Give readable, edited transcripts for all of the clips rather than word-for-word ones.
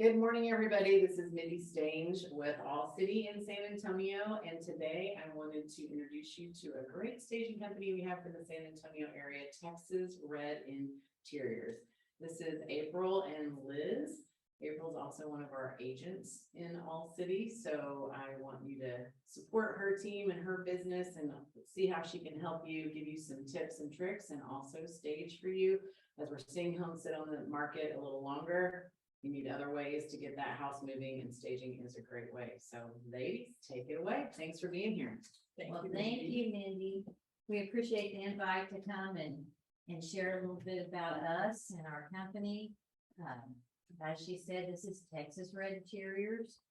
Good morning, everybody. This is Mindy Stange with All City in San Antonio. And today I wanted to introduce you to a great staging company we have for the San Antonio area, Texas Red Interiors. This is April and Liz. April's also one of our agents in All City. So I want you to support her team and her business and see how she can help you, give you some tips and tricks, and also stage for you as we're seeing homes sit on the market a little longer. You need other ways to get that house moving, and staging is a great way. So ladies, take it away. Thanks for being here. Thank you, Mindy. We appreciate the invite to come and share a little bit about us and our company. As she said, this is Texas Red Interiors.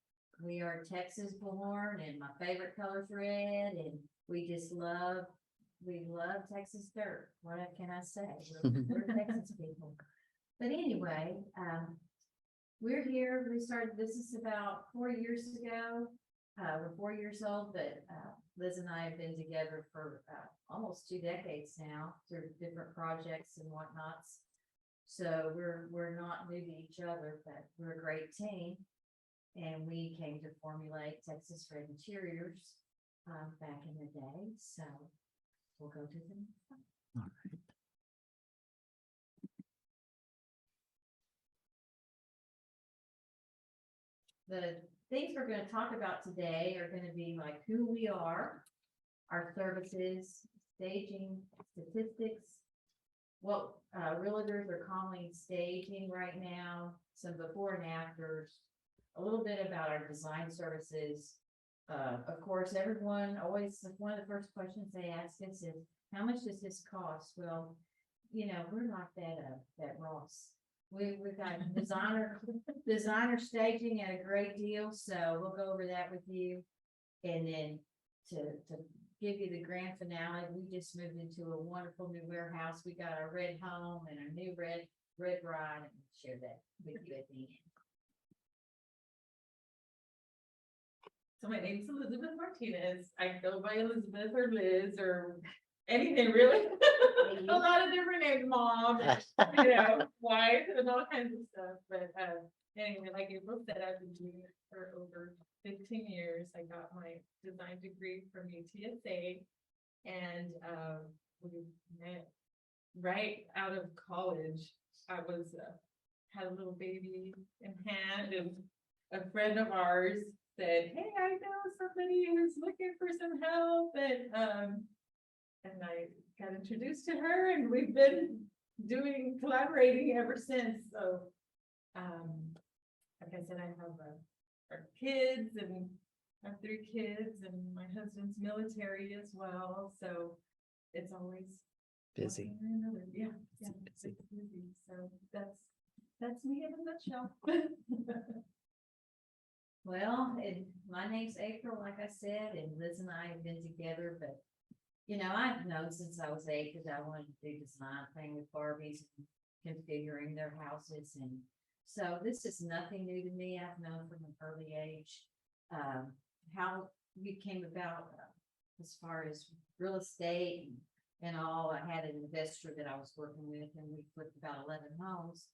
We are Texas born, and my favorite color is red, and we love Texas dirt. What can I say? We're Texas people. But anyway, we're here. We started business about 4 years ago. We're 4 years old, but Liz and I have been together for almost 2 decades now through different projects and whatnots. So we're not new to each other, but we're a great team. And we came to formulate Texas Red Interiors back in the day. So we'll go to the next one. All right. The things we're going to talk about today are going to be like who we are, our services, staging, statistics, what realtors are calling staging right now, some before and afters, a little bit about our design services. Of course, everyone always, one of the first questions they ask us is, how much does this cost? Well, you know, we're not that Ross. We've got designer staging at a great deal, so we'll go over that with you. And then to give you the grand finale, we just moved into a wonderful new warehouse. We got our red home and our new red bride, and we'll share that with you at the end. So my name's Elizabeth Martinez. I go by Elizabeth or Liz or anything really. A lot of different names, mom, you know, wife, and all kinds of stuff. But anyway, like April said, I've been doing it for over 15 years. I got my design degree from UTSA, and we met right out of college. I was had a little baby in hand, and a friend of ours said, "Hey, I know somebody who's looking for some help," and I got introduced to her, and we've been collaborating ever since. So, like I said, I have our kids, and I have 3 kids, and my husband's military as well. So it's always Busy. Yeah, Busy. it's busy. So that's me in a nutshell. Well, my name's April, like I said, and Liz and I have been together, but you know, I've known since I was 8 because I wanted to do design, playing with Barbies and configuring their houses. And so this is nothing new to me. I've known from an early age how we came about as far as real estate and all. I had an investor that I was working with, and we flipped about 11 homes.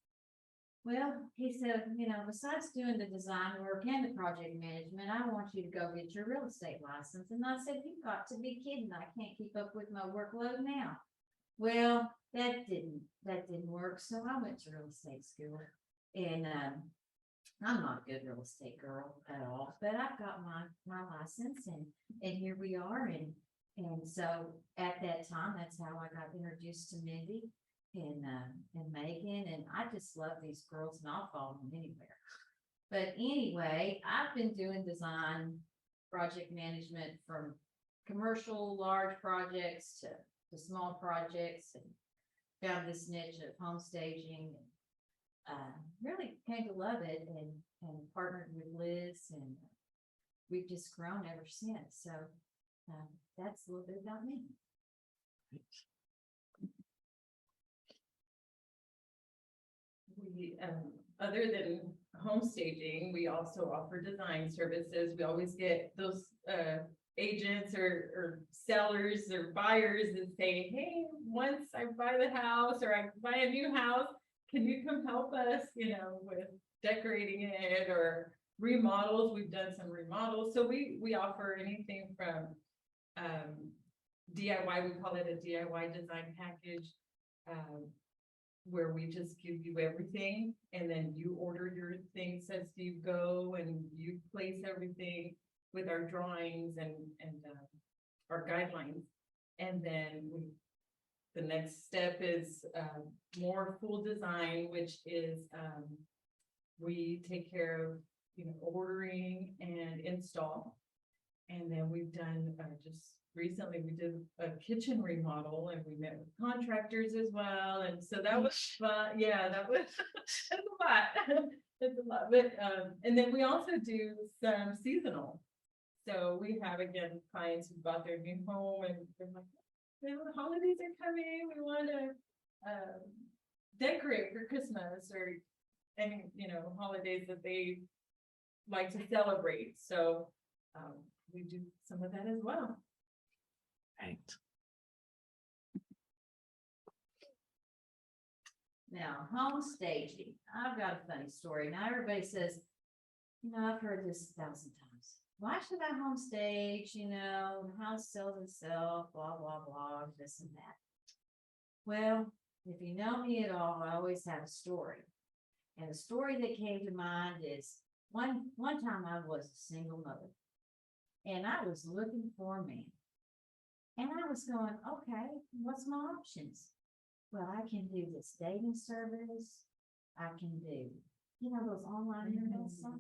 Well, he said, you know, besides doing the design work and the project management, I want you to go get your real estate license. And I said, you've got to be kidding. I can't keep up with my workload now. Well, that didn't work. So I went to real estate school, and I'm not a good real estate girl at all, but I've got my license, and here we are. And so at that time, that's how I got introduced to Mindy and Megan, and I just love these girls, and I'll follow them anywhere. But anyway, I've been doing design, project management, from commercial large projects to small projects, and found this niche of home staging, and really came to love it, and partnered with Liz, and we've just grown ever since. So that's a little bit about me. We, other than home staging, we also offer design services. We always get those agents or sellers or buyers that say, hey, once I buy the house or I buy a new house, can you come help us, you know, with decorating it or remodels. We've done some remodels. So we offer anything from DIY, we call it a DIY design package. Where we just give you everything and then you order your things as you go and you place everything with our drawings and our guidelines. And then the next step is more full design, which is we take care of, ordering and install. And then we've done just recently, we did a kitchen remodel and we met with contractors as well. And so that was fun. Yeah, that was, that's a lot. That's a lot. But, and then we also do some seasonal. So we have, again, clients who bought their new home and they're like, the holidays are coming. We want to decorate for Christmas or any, holidays that they like to celebrate. So we do some of that as well. Right. Now, home staging, I've got a funny story. Now, everybody says, I've heard this 1,000 times. Why should I home stage? The house sells itself, blah, blah, blah, this and that. Well, if you know me at all, I always have a story. And the story that came to mind is one time I was a single mother and I was looking for a man. And I was going, okay, what's my options? Well, I can do this dating service. I can do, those online internet stuff.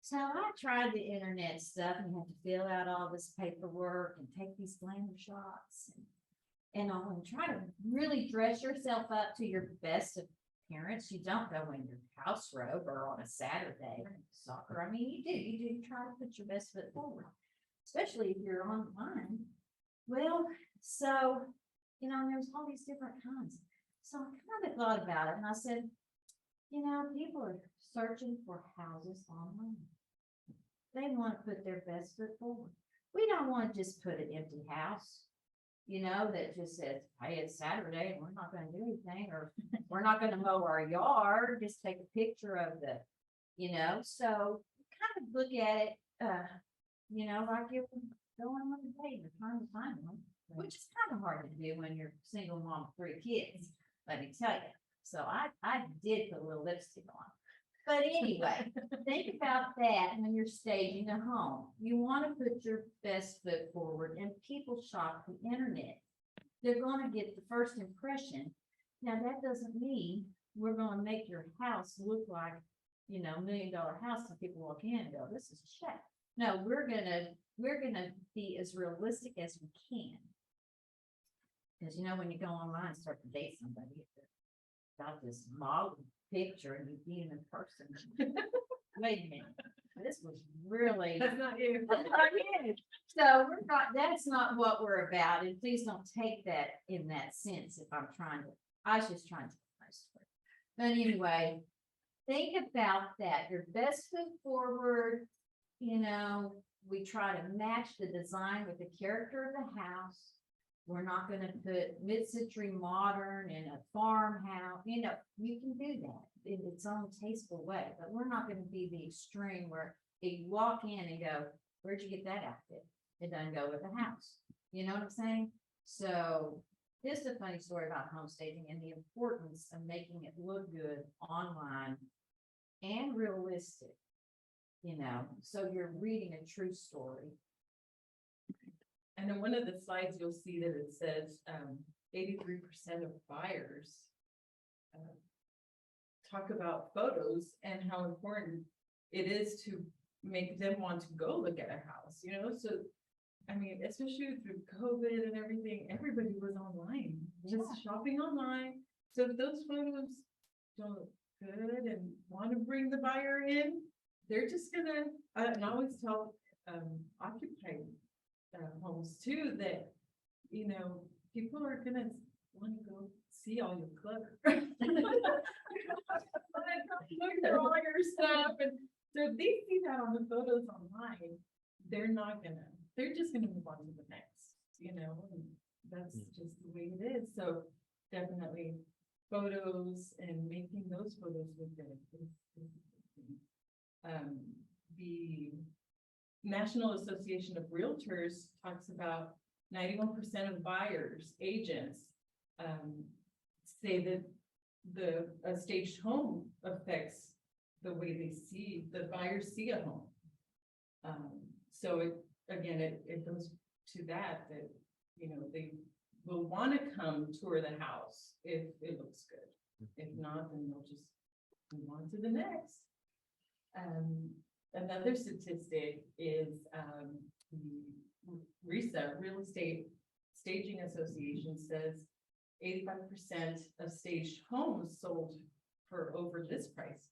So I tried the internet stuff and you have to fill out all this paperwork and take these glamour shots and all, and try to really dress yourself up to your best appearance. You don't go in your house robe or on a Saturday soccer. I mean, you try to put your best foot forward, especially if you're online. Well, so, there's all these different kinds. So I kind of thought about it and I said, people are searching for houses online. They want to put their best foot forward. We don't want to just put an empty house, that just says, hey, it's Saturday and we're not going to do anything, or we're not going to mow our yard, just take a picture of the, so kind of look at it, like you're going on a date, you're trying to find one, which is kind of hard to do when you're a single mom of 3 kids, let me tell you. So I did put a little lipstick on. But anyway, think about that when you're staging a home. You want to put your best foot forward, and people shop the internet. They're going to get the first impression. Now, that doesn't mean we're going to make your house look like, $1 million house, and people walk in and go, this is a shack. No, we're gonna be as realistic as we can. Because when you go online and start to date somebody, got this model picture and you see them in person. Wait a minute, this was really. That's not you. That's not you. So that's not what we're about. And please don't take that in that sense. I was just trying to tell my story. But anyway, think about that. Your best foot forward, we try to match the design with the character of the house. We're not going to put mid-century modern in a farmhouse. You can do that in its own tasteful way, but we're not going to be the extreme where you walk in and go, where'd you get that outfit? It doesn't go with the house. You know what I'm saying? So this is a funny story about home staging and the importance of making it look good online and realistic, so you're reading a true story. And in one of the slides, you'll see that it says 83% of buyers talk about photos and how important it is to make them want to go look at a house, So, I mean, especially through COVID and everything, everybody was online, just shopping online. So if those photos don't look good and want to bring the buyer in, they're just gonna, and I always tell occupied homes too, that, people are gonna want to go see all your clutter. Look at all your stuff. And so if they see that on the photos online, they're just gonna move on to the next, and that's just the way it is. So definitely photos and making those photos look good. The National Association of Realtors talks about 91% of buyers, agents, say that a staged home affects the way the buyers see a home. So it goes to that, you know, they will want to come tour the house if it looks good. If not, then they'll just move on to the next. Another statistic is, the RESA, Real Estate Staging Association, says 85% of staged homes sold for over this price,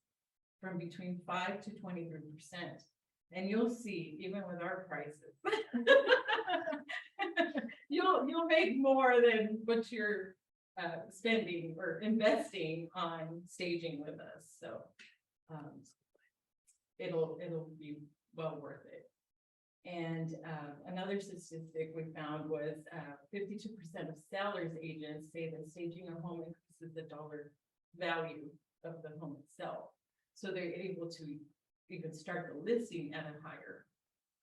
from between 5 to 23%. And you'll see, even with our prices, you'll make more than what you're spending or investing on staging with us. So it'll be well worth it. And another statistic we found was 52% of sellers agents say that staging a home increases the dollar value of the home itself. So they're able to even start the listing at a higher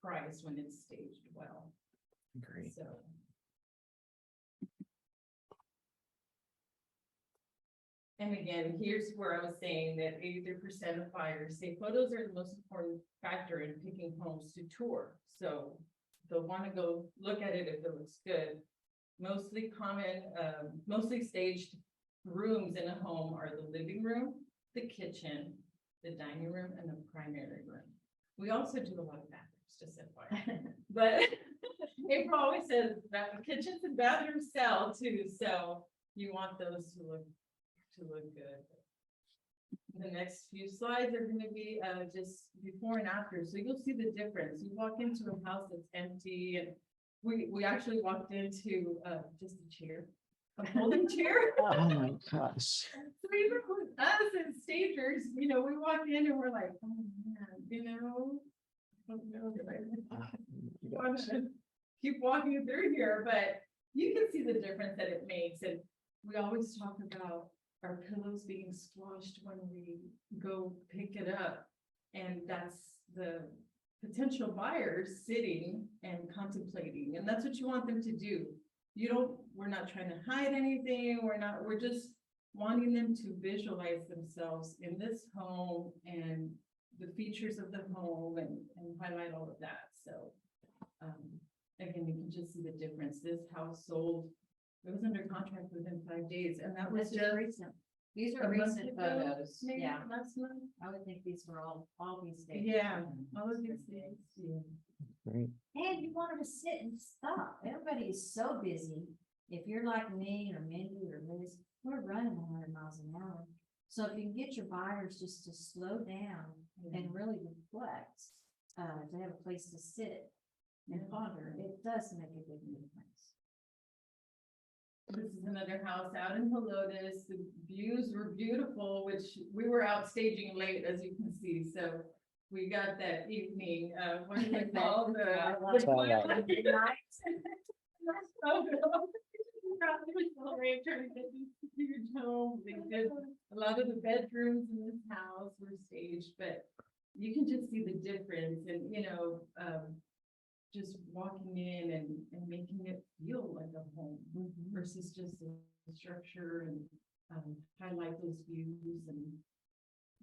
price when it's staged well. Great. So. And again, here's where I was saying that 83% of buyers say photos are the most important factor in picking homes to tour. So they'll want to go look at it if it looks good. Mostly staged rooms in a home are the living room, the kitchen, the dining room, and the primary room. We also do a lot of bathrooms, just FYI. But April always says that the kitchens and bathrooms sell too, so you want those to look good. The next few slides are going to be just before and after, so you'll see the difference. You walk into a house that's empty, and we actually walked into just a chair, a folding chair. Oh my gosh. So even with us as stagers, you know, we walk in and we're like, oh man, you know, I don't know that I want to keep walking through here, but you can see the difference that it makes. And we always talk about our pillows being squashed when we go pick it up. And that's the potential buyers sitting and contemplating. And that's what you want them to do. We're not trying to hide anything. We're just wanting them to visualize themselves in this home and the features of the home and highlight all of that. So again, you can just see the difference. This house sold, it was under contract within 5 days, and that was This is just recent. These a are month recent ago, photos. maybe Yeah, last month. I would think these were all these days. Yeah, all of these things. Yeah. Great. And you want them to sit and stop. Everybody is so busy. If you're like me or Mindy or Liz, we're running 100 miles an hour. So if you can get your buyers just to slow down and really reflect, to have a place to sit and ponder, it does make a big difference. This is another house out in Helotes. The views were beautiful, which we were out staging late, as you can see. So we got that evening, what do they call the Twilight. Huge home. They did a lot of the bedrooms in this house were staged, but you can just see the difference, and you know, just walking in and making it feel like a home versus just a structure, and highlight those views. And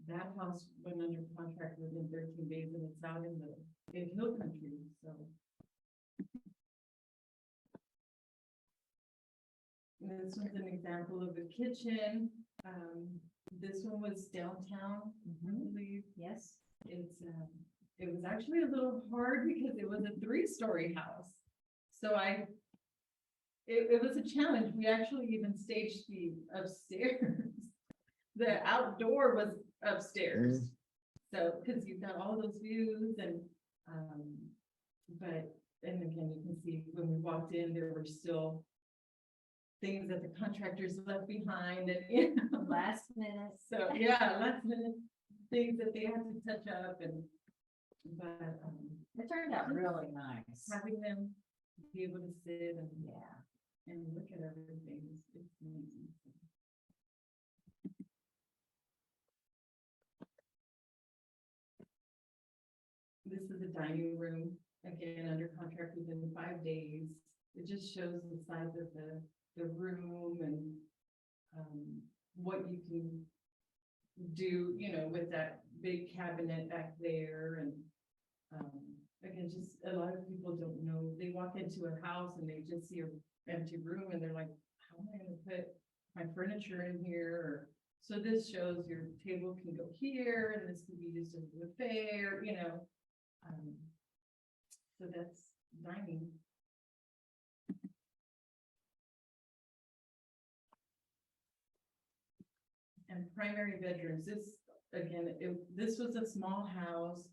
that house went under contract within 13 days, and it's out in the hill country. So this one's an example of a kitchen. This one was downtown, I believe. Yes. It was actually a little hard because it was a 3-story house. So it was a challenge. We actually even staged the upstairs. The outdoor was upstairs. So, because you've got all those views and again, you can see when we walked in, there were still things that the contractors left behind, and you know, Last minute. so yeah, last minute things that they had to touch up, but It turned out really nice. having them be able to sit and Yeah. look at everything is amazing. dining room, again, under contract within 5 days. It just shows the size of the room and, what you can do, with that big cabinet back there and, again, just a lot of people don't know, they walk into a house and they just see an empty room and they're like, how am I gonna put my furniture in here? Or, so this shows your table can go here and this can be used as a buffet, or, so that's dining. And primary bedrooms, this, again, this was a small house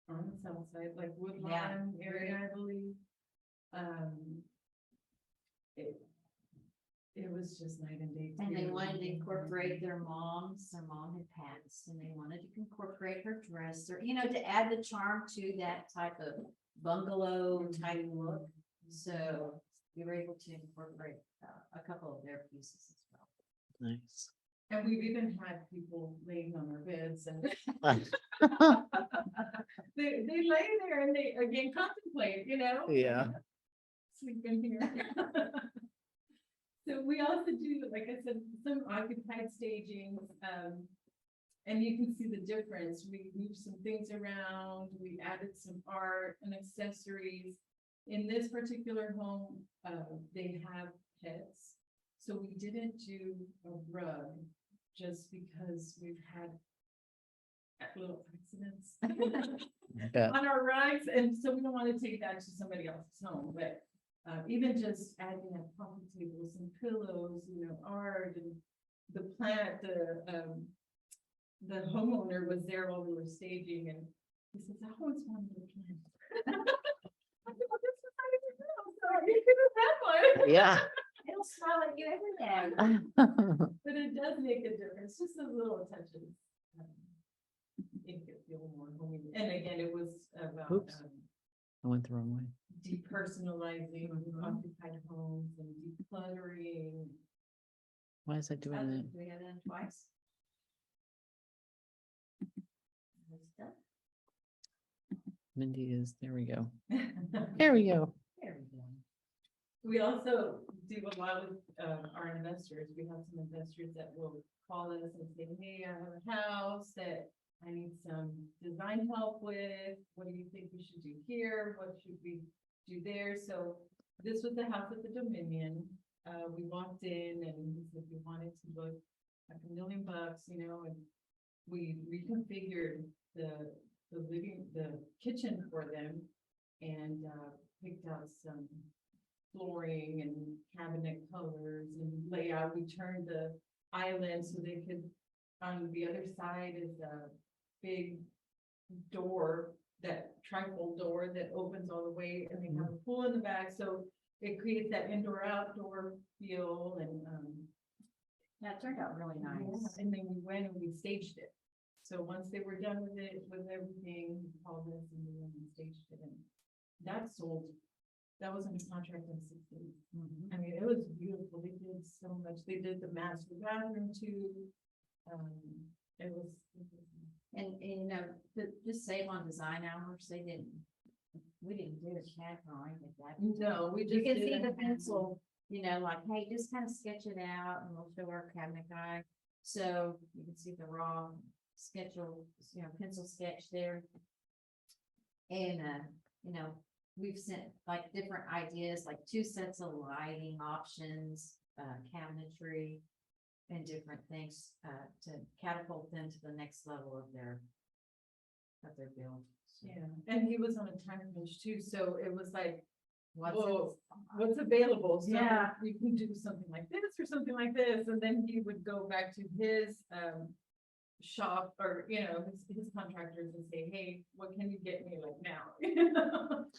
on the south side, like Woodlawn area, I believe. It was just night and day. And they too. wanted to incorporate their mom had passed, and they wanted to incorporate her dresser, to add the charm to that type of bungalow type look. So we were able to incorporate a couple of their pieces as well. Nice. And we've even had people laying on their beds and they lay there and they again contemplate, Yeah. Sleep in here. So we also do, like I said, some occupied staging, and you can see the difference. We moved some things around, we added some art and accessories. In this particular home, they have pets, so we didn't do a rug just because we've had little accidents Yeah. on our rugs, and so we don't want to take that to somebody else's home, but even just adding a coffee table, some pillows, art, and the plant, the homeowner was there while we were staging, and he says, I always wanted a plant. I said, well, this is how you know, so you could have had one. Yeah. It'll smile at you every day. But it does make a difference, just those little attentions. Make it feel more homey. And again, it was about Oops. I went the wrong way. depersonalizing occupied homes and decluttering. Why is that doing that? We got it in twice. That's done. Mindy is, there we go. There There we go. There we go. We also do a lot with our investors. We have some investors that will call us and say, hey, I have a house that I need some design help with. What do you think we should do here? What should we do there? So this was the house at the Dominion. We walked in and he said we wanted to look like $1 million, and we reconfigured the kitchen for them and picked out some flooring and cabinet colors and layout. We turned the island so they could, on the other side is a big door, that trifold door that opens all the way, and they have a pool in the back, so it creates that indoor outdoor feel. And That turned out really nice. and then we went and we staged it. So once they were done with it, with everything, we called us and we went and staged it, and that sold. That was in the contract in 6 days. I mean, it was beautiful. They did so much. They did the master bathroom too. It was. And just save on design hours, we didn't do a CAD drawing at that. No, we just. You can did see a the hand- pencil, like, hey, just kind of sketch it out and we'll show our cabinet guy. So you can see the raw schedule, pencil sketch there. And, we've sent like different ideas, like 2 sets of lighting options, cabinetry, and different things, to catapult them to the next level of their build. So, Yeah, and he was on a time crunch too, so it was like, what's whoa, in- what's available? So Yeah. we can do something like this or something like this, and then he would go back to his shop or, his contractors and say, hey, what can you get me like now?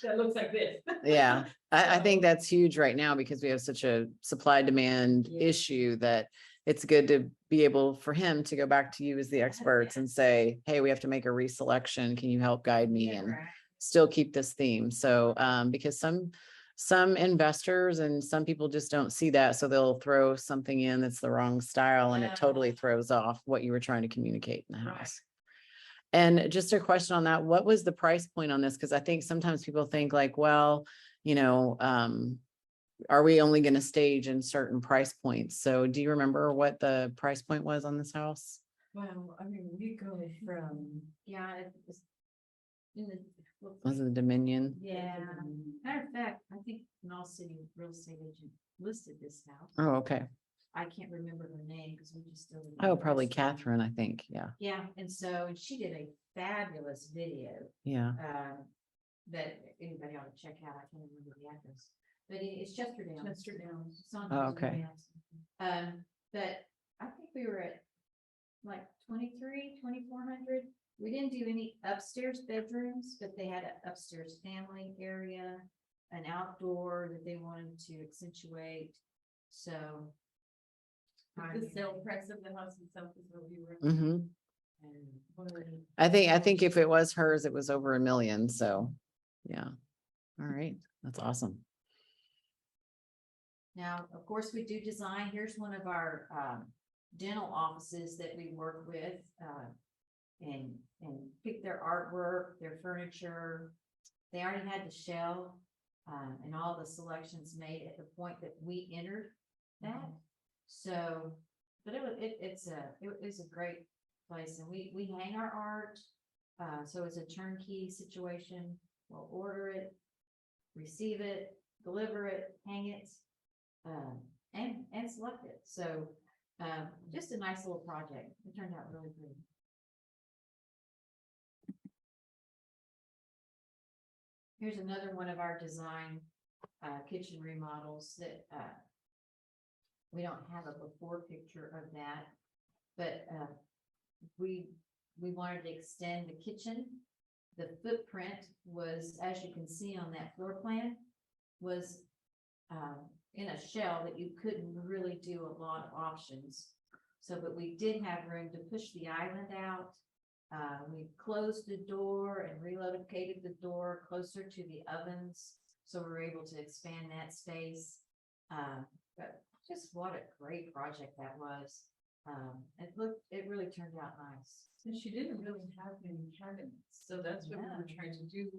That looks like this. Yeah, I think So- that's huge right now because we have such a supply demand Yeah. issue that it's good to be able for him to go back to you as the experts and say, hey, we have to make a reselection. Can you help guide me Yeah, and right. still keep this theme? So, because some investors and some people just don't see that. So they'll throw something in that's the wrong style and it totally Yeah. throws off what you were trying to communicate in the Right. house. And just a question on that, what was the price point on this? Because I think sometimes people think like, well, you know, are we only going to stage in certain price points? So do you remember what the price point was on this house? Well, I mean, we go from. Yeah, it was. In the, Was it the Dominion? yeah, matter of fact, I think Knoll City Real Estate Agent listed this house. Oh, okay. I can't remember her name because we just still. Oh, probably Catherine, I think. Yeah. Yeah, and so she did a fabulous video, Yeah. that anybody ought to check out. I can't remember the address, but it's Chester Downs. Chester Downs. It's on Oh, Chester okay. Downs. But I think we were at like 2,400. We didn't do any upstairs bedrooms, but they had an upstairs family area, an outdoor that they wanted to accentuate. So. The sale price of the house itself is what we were. Hmm. And I think if it was hers, it was over $1 million. So, yeah. All right. That's awesome. now, of course, we do design. Here's one of our dental offices that we work with, and pick their artwork, their furniture. They already had the shell, and all the selections made at the point that we entered that. So, but it is a great place, and we hang our art. So it's a turnkey situation. We'll order it, receive it, deliver it, hang it, and select it. So, just a nice little project. It turned out really good. Here's another one of our design, kitchen remodels that, we don't have a before picture of that, but, we wanted to extend the kitchen. The footprint was, as you can see on that floor plan, was, in a shell that you couldn't really do a lot of options. So, but we did have room to push the island out. We closed the door and relocated the door closer to the ovens, so we were able to expand that space. But just what a great project that was. It really turned out nice. And she didn't really have many cabinets, so that's what we were trying to do.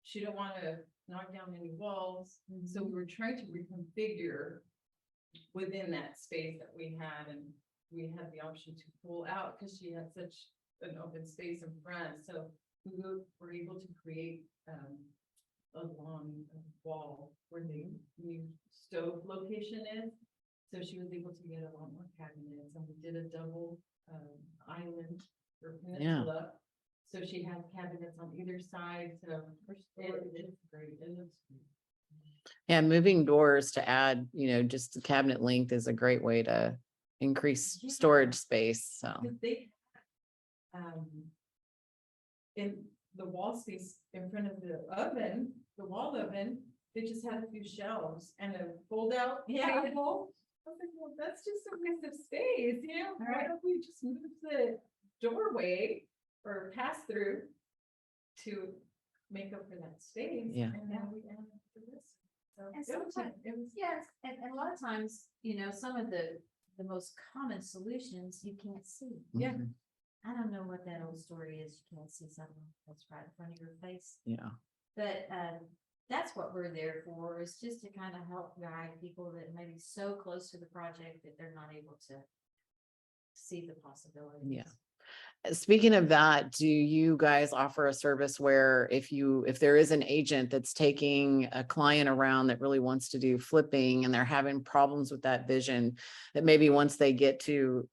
She didn't want to knock down any walls, so we were trying to reconfigure within that space that we had, and we had the option to pull out because she had such an open space in front, so we were able to create a long wall where the new stove location is. So she was able to get a lot more cabinets, and we did a double island or peninsula. So she has cabinets on either side, so it's great. It looks great. Yeah. Moving doors to add, just the cabinet length is a great way to increase Yeah. storage space. So, Because they, in the wall space in front of the oven, the wall oven, they just had a few shelves and a fold out table. I was like, well, that's just a waste of space, why Right. don't we just move the doorway or pass through to make up for that space? Yeah. And then we added the rest. So And it was, sometimes- it was. Yes, and a lot of times, some of the most common solutions you can't see. Yeah. mhm, I don't know what that old story is. You can't see something that's right in front of your face. yeah. But that's what we're there for, is just to kind of help guide people that may be so close to the project that they're not able to see the possibilities. Yeah. Speaking of that, do you guys offer a service where if there is an agent that's taking a client around that really wants to do flipping and they're having problems with that vision, that maybe once they get to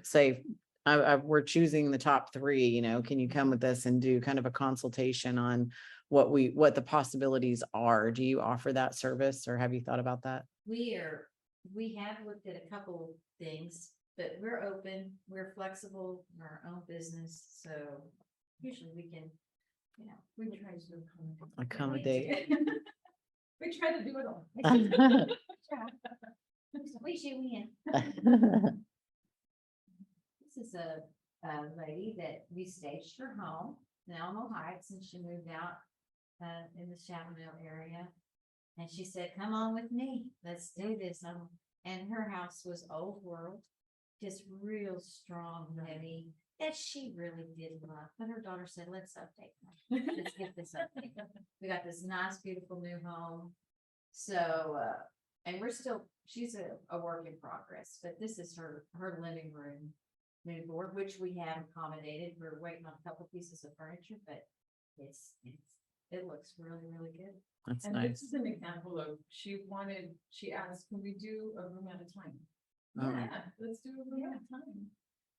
say, we're choosing the top 3, can you come with us and do kind of a consultation on what the possibilities are? Do you offer that service, or have you thought about that? We have looked at a couple things, but we're open, we're flexible, we're our own business, so usually we can, We try to Accommodate. We try to do it all. squeeze you in. This is a lady that we staged her home in Alamo Heights, and she moved out in the Chaminade area. And she said, come on with me, let's do this. And her house was old world, just real strong, heavy. And she really did love, but her daughter said, let's update. them. Let's get this update. We got this nice, beautiful new home. So, and we're still, she's a work in progress, but this is her living room move board, which we have accommodated. We're waiting on a couple pieces of furniture, but it looks really, really good. That's And this nice. is an example of, she asked, can we do a room at a time? Oh. Yeah, let's do a room at a time.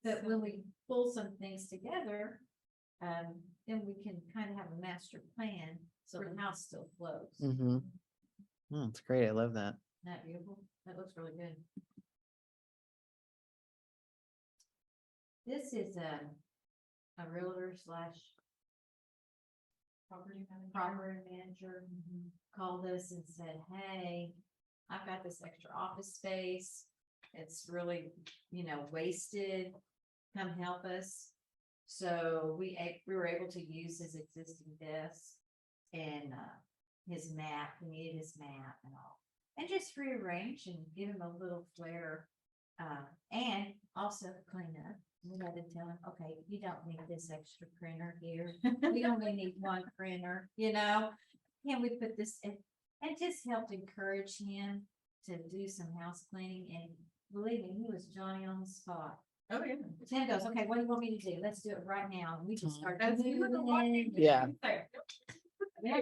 But when we pull some things together, then we can kind of have a master plan, so the house still flows. Mm-hmm. Oh, that's great. I love that. Isn't that beautiful? That looks really good. This is a realtor slash property manager called us and said, hey, I've got this extra office space. It's really, wasted. Come help us. So we were able to use his existing desk and his map. He needed his map and all. And just rearrange and give him a little flair. And also clean up. We had to tell him, okay, you don't need this extra printer here. We only need one printer, Can we put this in? And just helped encourage him to do some house cleaning. And believe me, he was Johnny on the spot. Oh, yeah. Tim goes, okay, what do you want me to do? Let's do it right now. And we just started. As you were moving. Yeah. It's like, Yeah.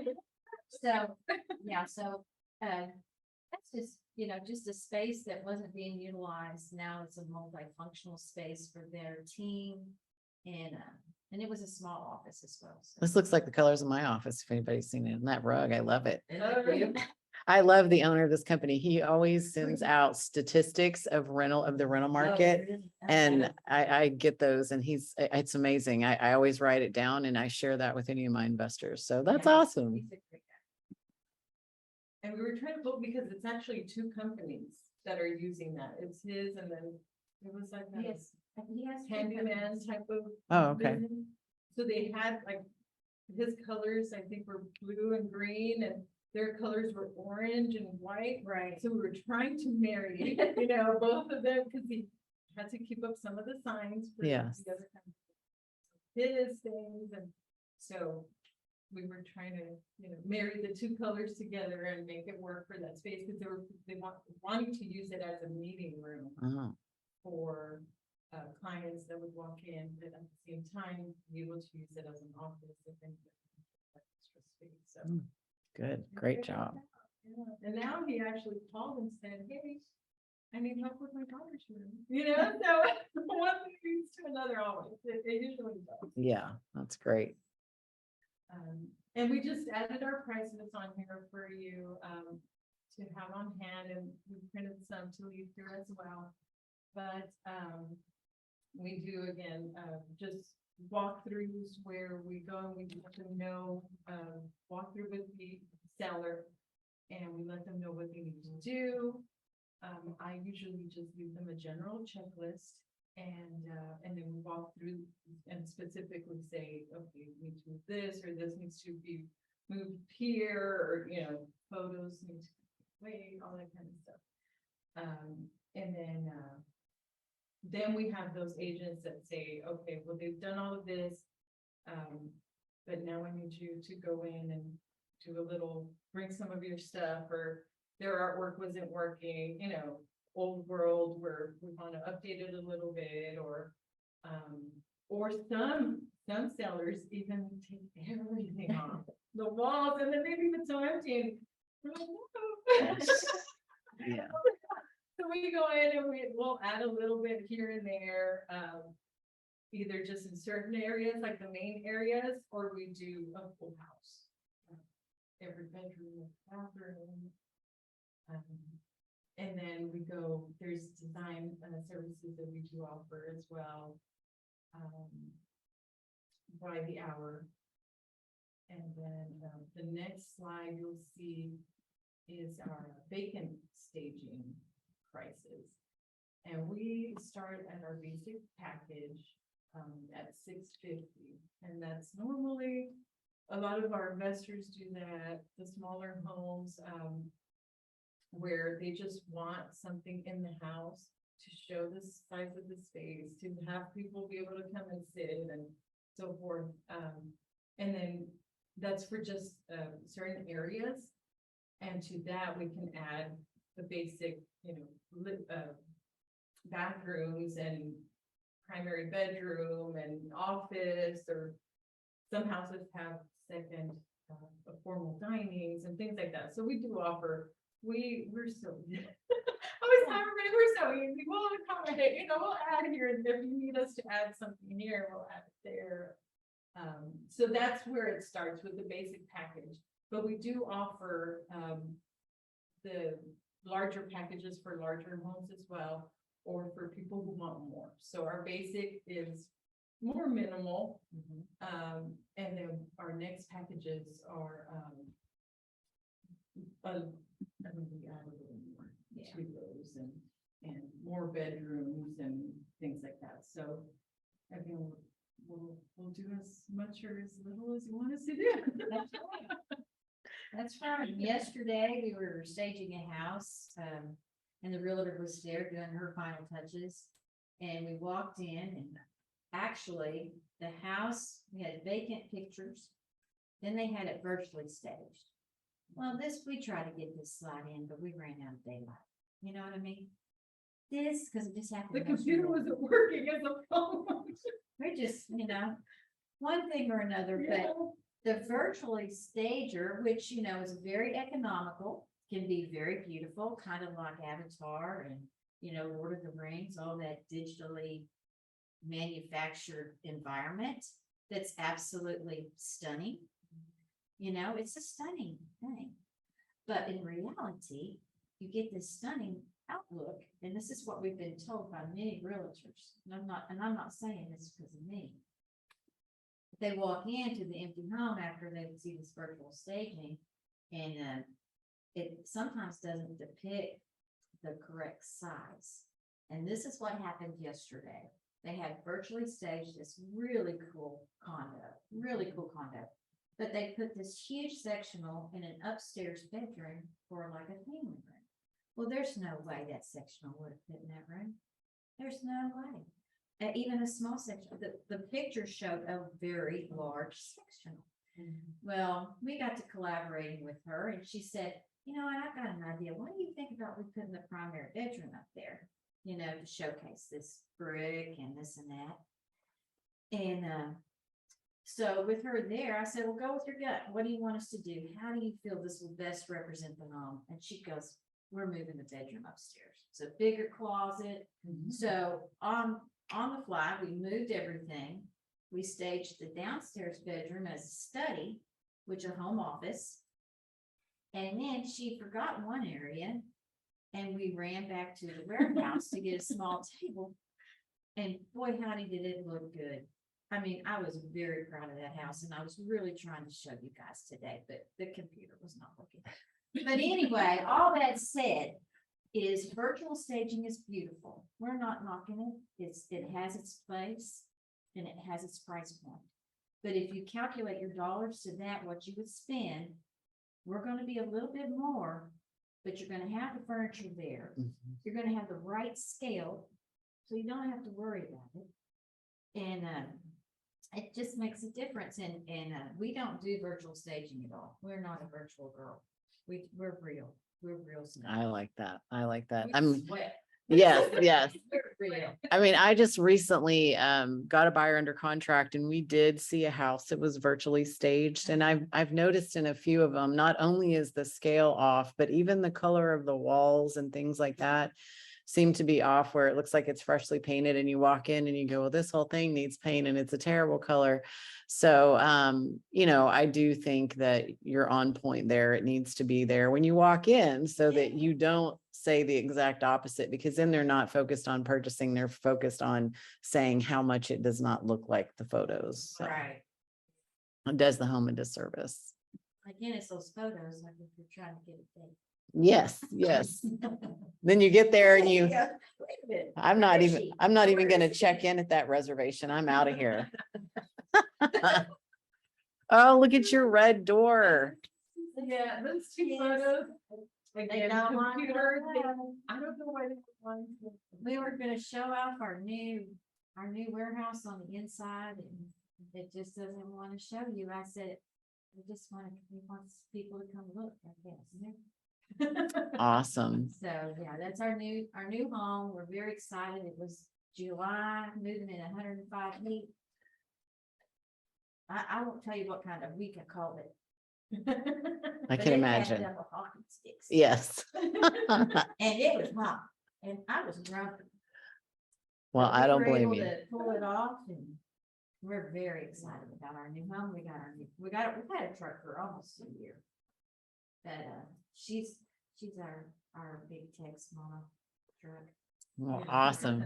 So, yeah, so, that's just, just a space that wasn't being utilized. Now it's a multifunctional space for their team. And it was a small office as well. So. This looks like the colors of my office, if anybody's seen it. And that rug, I love it. Isn't it beautiful? I love the owner of this company. He always sends out statistics of the rental market. Oh, really? And I get those and it's amazing. I always write it down and I share that with any of my investors. So that's Yeah. awesome. He's a great guy. and we were trying to look because it's actually two companies that are using that. It's his and then it was like He that has- he has handyman type of. Oh, okay. business. So they had like, his colors, I think were blue and green and their colors were orange and white. Right. So we were trying to marry, both of them, because he had to keep up some of the signs. for Yes. the other company. His things, and so we were trying to, marry the two colors together and make it work for that space, because they wanting to use it as a meeting room Oh, for clients that would walk in, but at the same time, be able to use it as an office and things like extra space, so. Mm. good. Great job. Yeah. And now he actually called and said, hey, I need help with my daughter's room, so one thing leads to another always, it usually does. Yeah, that's great. And we just added our prices on here for you, to have on hand, and we printed some to leave here as well. But, we do again, just walkthroughs where we go and we let them know, walk through with the seller. And we let them know what they need to do. I usually just give them a general checklist and then we walk through and specifically say, okay, we need to move this, or this needs to be moved here, or, photos need to be away, all that kind of stuff. And then we have those agents that say, okay, well, they've done all of this. But now I need you to go in and do bring some of your stuff, or their artwork wasn't working, old world where we want to update it a little bit, or some sellers even take everything off the walls and then they leave it so empty. And we're like, no. Yeah. So we go in and we'll add a little bit here and there, either just in certain areas, like the main areas, or we do a full house. Every bedroom, bathroom. And then there's design services that we do offer as well. By the hour. And then the next slide you'll see is our vacant staging prices. And we start at our basic package at $650. And that's normally, a lot of our investors do that, the smaller homes, where they just want something in the house to show the size of the space, to have people be able to come and sit and so forth. And then that's for just, certain areas. And to that, we can add the basic, bathrooms and primary bedroom and office, or some houses have second, formal dinings and things like that. So we do offer, we're so, I was having, we're so easy, we'll accommodate, we'll add here, if you need us to add something here, we'll add it there. So that's where it starts with the basic package, but we do offer, the larger packages for larger homes as well, or for people who want more. So our basic is more minimal. And then our next packages are, we add a little more to those, and more bedrooms and things like that. So again, we'll do as much or as little as you want us to do. That's right. That's right. Yesterday, we were staging a house, and the realtor was there doing her final touches. And we walked in, and actually, the house, we had vacant pictures. Then they had it virtually staged. Well, we tried to get this slide in, but we ran out of daylight. You know what I mean? Because it just happened. The computer wasn't working as a phone. We're just, one thing or another, but the virtually stager, which, is very economical, can be very beautiful, kind of like Avatar and, Lord of the Rings, all that digitally manufactured environment that's absolutely stunning. It's a stunning thing. But in reality, you get this stunning outlook, and this is what we've been told by many realtors. And I'm not saying this because of me. They walk into the empty home after they see this virtual staging, and it sometimes doesn't depict the correct size. And this is what happened yesterday. They had virtually staged this really cool condo, but they put this huge sectional in an upstairs bedroom for like a family room. Well, there's no way that sectional would have fit in that room. There's no way. Even a small section, the picture showed a very large sectional. Well, we got to collaborating with her, and she said, I've got an idea. What do you think about we putting the primary bedroom up there, to showcase this brick and this and that. And so with her there, I said, well, go with your gut. What do you want us to do? How do you feel this will best represent the home? And she goes, we're moving the bedroom upstairs. It's a bigger closet. So on the fly, we moved everything. We staged the downstairs bedroom as a study, which a home office. And then she forgot one area, and we ran back to the warehouse to get a small table. And boy, howdy, did it look good. I mean, I was very proud of that house, and I was really trying to show you guys today, but the computer was not looking. But anyway, all that said, is virtual staging is beautiful. We're not knocking it. It has its place, and it has its price point. But if you calculate your dollars to that, what you would spend, we're going to be a little bit more, but you're going to have the furniture there. You're going to have the right scale, so you don't have to worry about it. And it just makes a difference. And we don't do virtual staging at all. We're not a virtual girl. We're real. We're real. I like that. I like that. We sweat. Yes. We're real. I mean, I just recently got a buyer under contract, and we did see a house that was virtually staged. And I've noticed in a few of them, not only is the scale off, but even the color of the walls and things like that seem to be off, where it looks like it's freshly painted, and you walk in and you go, well, this whole thing needs paint and it's a terrible color. So, I do think that you're on point there. It needs to be there when you walk in, so that you don't say the exact opposite, because then they're not focused on purchasing. They're focused on saying how much it does not look like the photos. So Right. it does the home a disservice. Again, it's those photos, like if you're trying to get it done. Yes. Then you get there and you, Yeah. Wait a minute. I'm Where not is even she? going to check in at that reservation. I'm out of here. Oh, look at your red door. Yeah, those two Yes. photos, Again, don't want computers, to I don't know why they want to. We were gonna show off our new warehouse on the inside and it just doesn't wanna show you. I said, we just we want people to come look, I guess. Awesome. So, yeah, that's our new home. We're very excited. It was July, moving in 105 heat. I won't tell you what kind of week I called it. I But can it had imagine. double hockey sticks. Yes. And it was hot, and I was drunk. Well, But I we don't were blame able you. to pull it off, and we're very excited about our new home. We've had a truck for almost a year. But, she's our big Tex mama truck. Well, awesome.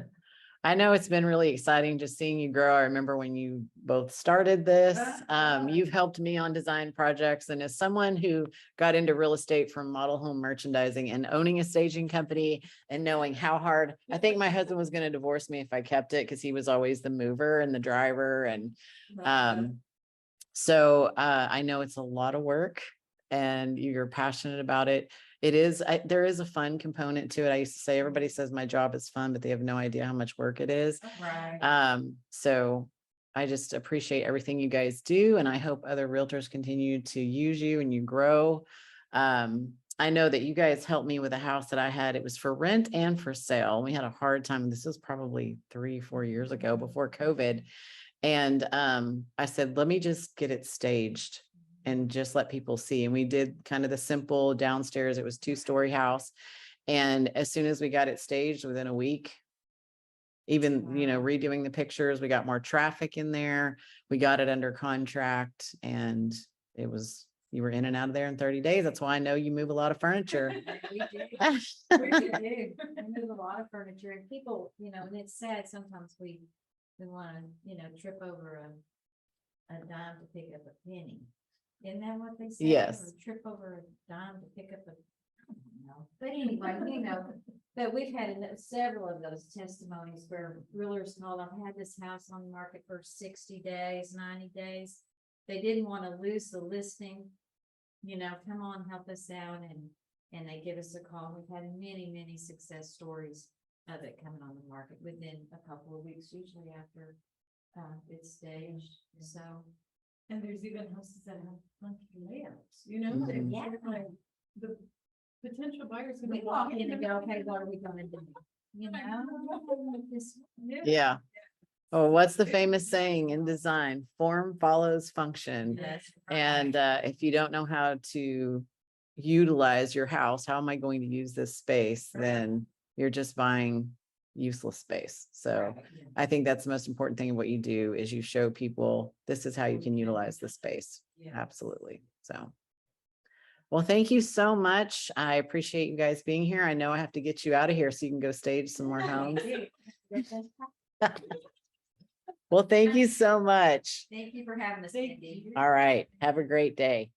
I know it's been really exciting just seeing you grow. I remember when you both started this. You've helped me on design projects, and as someone who got into real estate from model home merchandising and owning a staging company and knowing how hard, I think my husband was going to divorce me if I kept it because he was always the mover and the driver. And so I know it's a lot of work and you're passionate about it. There is a fun component to it. I used to say, everybody says my job is fun, but they have no idea how much work it is. Right. So I just appreciate everything you guys do, and I hope other realtors continue to use you and you grow. I know that you guys helped me with a house that I had. It was for rent and for sale. We had a hard time. This was probably 3-4 years ago before COVID. And I said, let me just get it staged and just let people see. And we did kind of the simple downstairs. It was 2-story house. And as soon as we got it staged, within a week, even, redoing the pictures, we got more traffic in there. We got it under contract, and you were in and out of there in 30 days. That's why I know you move a lot of furniture. We do. We do. We move a lot of furniture, and people, and it's sad, sometimes we wanna, trip over a dime to pick up a penny. Isn't that what they say? Yes. Or trip over a dime to pick up I don't know. But anyway, but we've had several of those testimonies where realtors called, I've had this house on the market for 60 days, 90 days. They didn't want to lose the listing, come on, help us out. And they give us a call. We've had many, many success stories of it coming on the market within a couple of weeks, usually after it's staged. So, And there's even houses that have funky layouts, Mhm. Yeah. like the potential buyers. we walk in and go, okay, what are we gonna do? This- Yeah. Oh, what's the famous saying in design? Form follows function. That's And if you don't know how to utilize your house, how am I going to use this space? Then you're just buying useless space. So right. I think that's the most important thing of what you do is you show people this is how you can utilize the space. Yeah. Absolutely. So, well, thank you so much. I appreciate you guys being here. I know I have to get you out of here so you can go stage some more homes. Well, thank you so much. Thank you for having us, Cindy. All right. Have a great day.